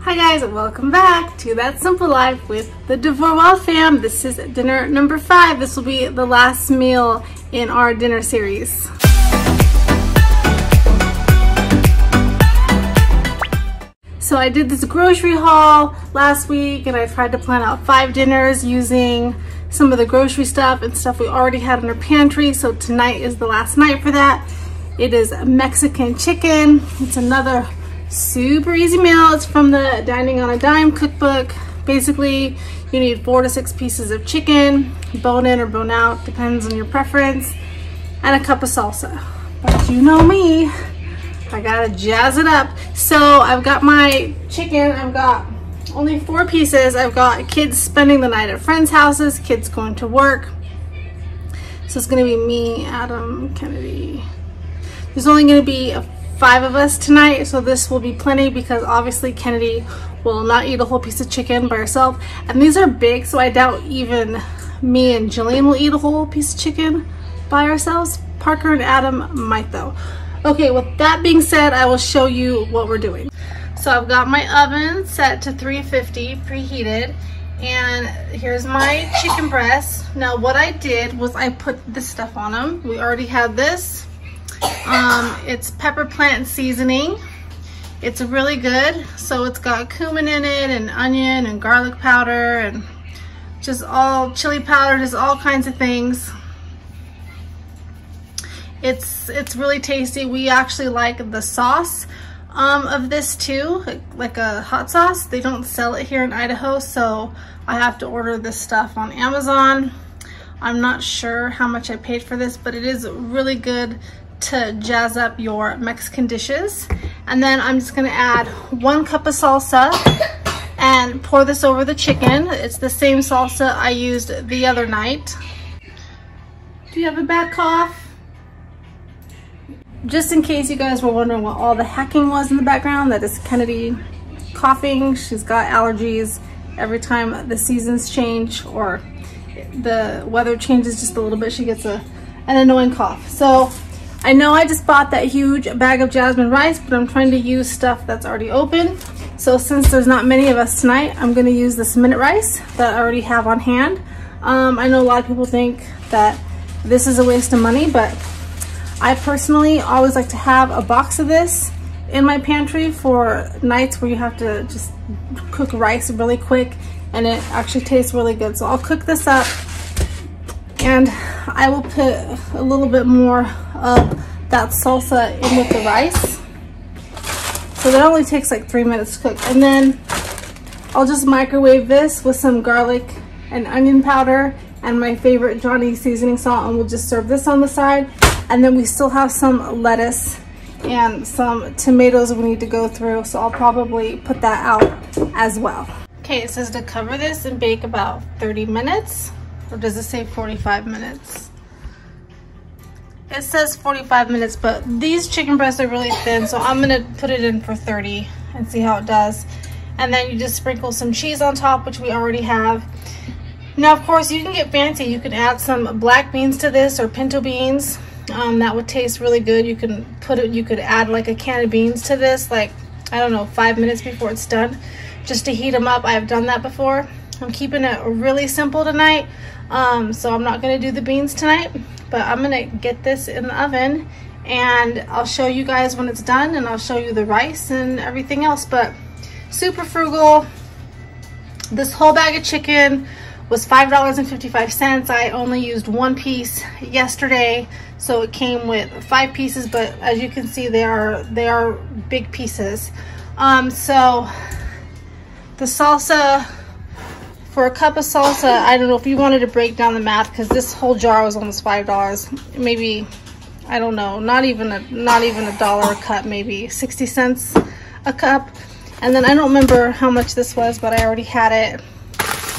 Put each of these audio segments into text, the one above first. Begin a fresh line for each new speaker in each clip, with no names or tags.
Hi guys, welcome back to That Simple Life with the DeVores fam. This is dinner number 5. This will be the last meal in our dinner series. So I did this grocery haul last week and I tried to plan out 5 dinners using some of the grocery stuff and stuff we already had in our pantry. So tonight is the last night for that. It is Mexican chicken. It's another super easy meal. It's from the Dining on a Dime cookbook. Basically, you need 4 to 6 pieces of chicken, bone in or bone out, depends on your preference, and a cup of salsa. But you know me, I gotta jazz it up. So I've got my chicken, I've got only 4 pieces. I've got kids spending the night at friends' houses, kids going to work. So it's gonna be me, Adam, Kennedy. There's only gonna be 5 of us tonight, so this will be plenty because obviously Kennedy will not eat a whole piece of chicken by herself. And these are big, so I doubt even me and Jillian will eat a whole piece of chicken by ourselves. Parker and Adam might though. Okay, with that being said, I will show you what we're doing. So I've got my oven set to 350 preheated, and here's my chicken breasts. Now what I did was I put this stuff on them. We already had this. It's pepper plant seasoning. It's really good. So it's got cumin in it and onion and garlic powder and just all chili powder, just all kinds of things. It's really tasty. We actually like the sauce of this too, like a hot sauce. They don't sell it here in Idaho, so I have to order this stuff on Amazon. I'm not sure how much I paid for this, but it is really good to jazz up your Mexican dishes. And then I'm just gonna add 1 cup of salsa and pour this over the chicken. It's the same salsa I used the other night. Do you have a bad cough? Just in case you guys were wondering what all the hacking was in the background, that is Kennedy coughing. She's got allergies. Every time the seasons change or the weather changes just a little bit, she gets an annoying cough. So I know I just bought that huge bag of jasmine rice, but I'm trying to use stuff that's already open. So since there's not many of us tonight, I'm gonna use this minute rice that I already have on hand. I know a lot of people think that this is a waste of money, but I personally always like to have a box of this in my pantry for nights where you have to just cook rice really quick, and it actually tastes really good. So I'll cook this up, and I will put a little bit more of that salsa in with the rice. So that only takes like 3 minutes to cook. And then I'll just microwave this with some garlic and onion powder and my favorite Johnny seasoning salt, and we'll just serve this on the side. And then we still have some lettuce and some tomatoes we need to go through, so I'll probably put that out as well. Okay, it says to cover this and bake about 30 minutes. Or does it say 45 minutes? It says 45 minutes, but these chicken breasts are really thin, so I'm gonna put it in for 30 and see how it does. And then you just sprinkle some cheese on top, which we already have. Now, of course, you can get fancy. You can add some black beans to this or pinto beans. That would taste really good. You could add like a can of beans to this, like, I don't know, 5 minutes before it's done, just to heat them up. I've done that before. I'm keeping it really simple tonight, so I'm not gonna do the beans tonight, but I'm gonna get this in the oven and I'll show you guys when it's done, and I'll show you the rice and everything else. But super frugal. This whole bag of chicken was $5.55. I only used 1 piece yesterday, so it came with 5 pieces, but as you can see, they are big pieces. So the salsa, for a cup of salsa, I don't know if you wanted to break down the math, because this whole jar was almost $5. Maybe, I don't know, not even a dollar a cup, maybe 60 cents a cup. And then I don't remember how much this was, but I already had it.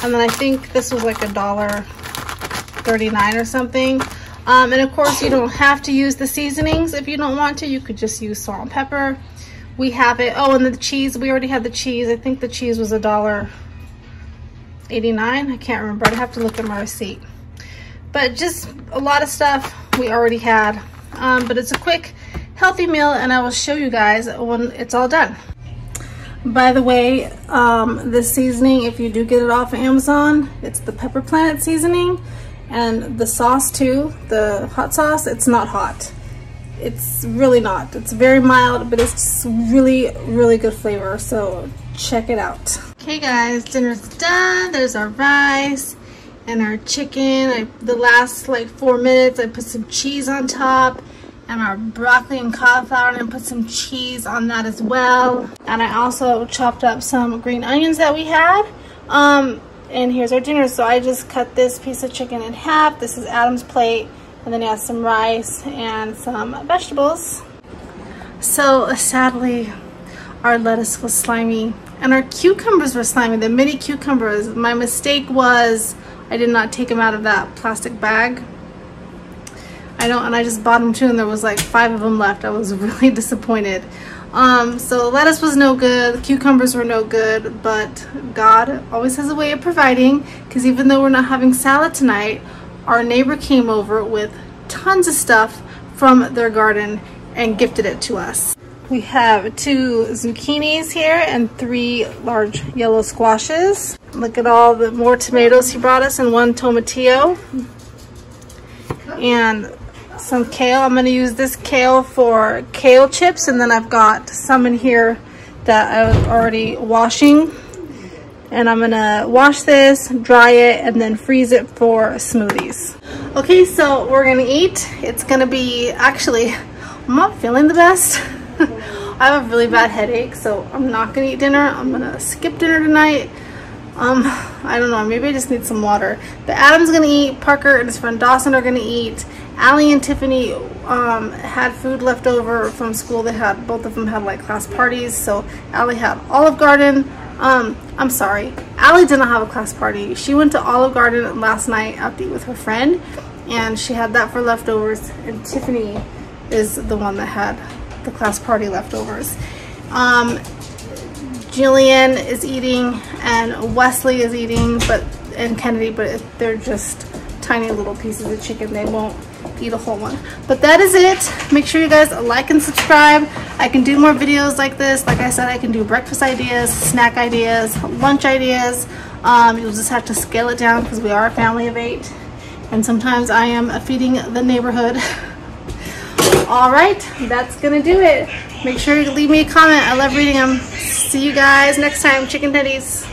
And then I think this was like $1.39 or something. And of course, you don't have to use the seasonings if you don't want to. You could just use salt and pepper. We have it. Oh, and the cheese, we already had the cheese. I think the cheese was $1.89. I can't remember. I'd have to look at my receipt. But just a lot of stuff we already had. But it's a quick, healthy meal, and I will show you guys when it's all done. By the way, this seasoning, if you do get it off of Amazon, it's the Pepper Planet seasoning. And the sauce too, the hot sauce, it's not hot. It's really not. It's very mild, but it's just really, really good flavor. So check it out. Okay guys, dinner's done. There's our rice and our chicken. The last like 4 minutes, I put some cheese on top. And our broccoli and cauliflower, and I put some cheese on that as well. And I also chopped up some green onions that we had. And here's our dinner. So I just cut this piece of chicken in half. This is Adam's plate. And then he has some rice and some vegetables. So sadly, our lettuce was slimy. And our cucumbers were slimy, the mini cucumbers. My mistake was I did not take them out of that plastic bag. And I just bought them too, and there was like 5 of them left. I was really disappointed. So lettuce was no good, cucumbers were no good, but God always has a way of providing, because even though we're not having salad tonight, our neighbor came over with tons of stuff from their garden and gifted it to us. We have 2 zucchinis here and 3 large yellow squashes. Look at all the more tomatoes he brought us, and 1 tomatillo. And some kale. I'm going to use this kale for kale chips, and then I've got some in here that I was already washing, and I'm going to wash this, dry it, and then freeze it for smoothies. Okay, so we're going to eat. It's going to be, actually, I'm not feeling the best. I have a really bad headache, so I'm not going to eat dinner. I'm going to skip dinner tonight. I don't know, maybe I just need some water. But Adam's gonna eat, Parker and his friend Dawson are gonna eat. Allie and Tiffany had food left over from school. Both of them had like class parties, so Allie had Olive Garden. I'm sorry, Allie did not have a class party. She went to Olive Garden last night out to eat with her friend, and she had that for leftovers, and Tiffany is the one that had the class party leftovers. Jillian is eating, and Wesley is eating, and Kennedy, but they're just tiny little pieces of chicken. They won't eat a whole one. But that is it. Make sure you guys like and subscribe. I can do more videos like this. Like I said, I can do breakfast ideas, snack ideas, lunch ideas. You'll just have to scale it down because we are a family of 8, and sometimes I am feeding the neighborhood. All right, that's gonna do it. Make sure you leave me a comment. I love reading them. See you guys next time, chicken teddies.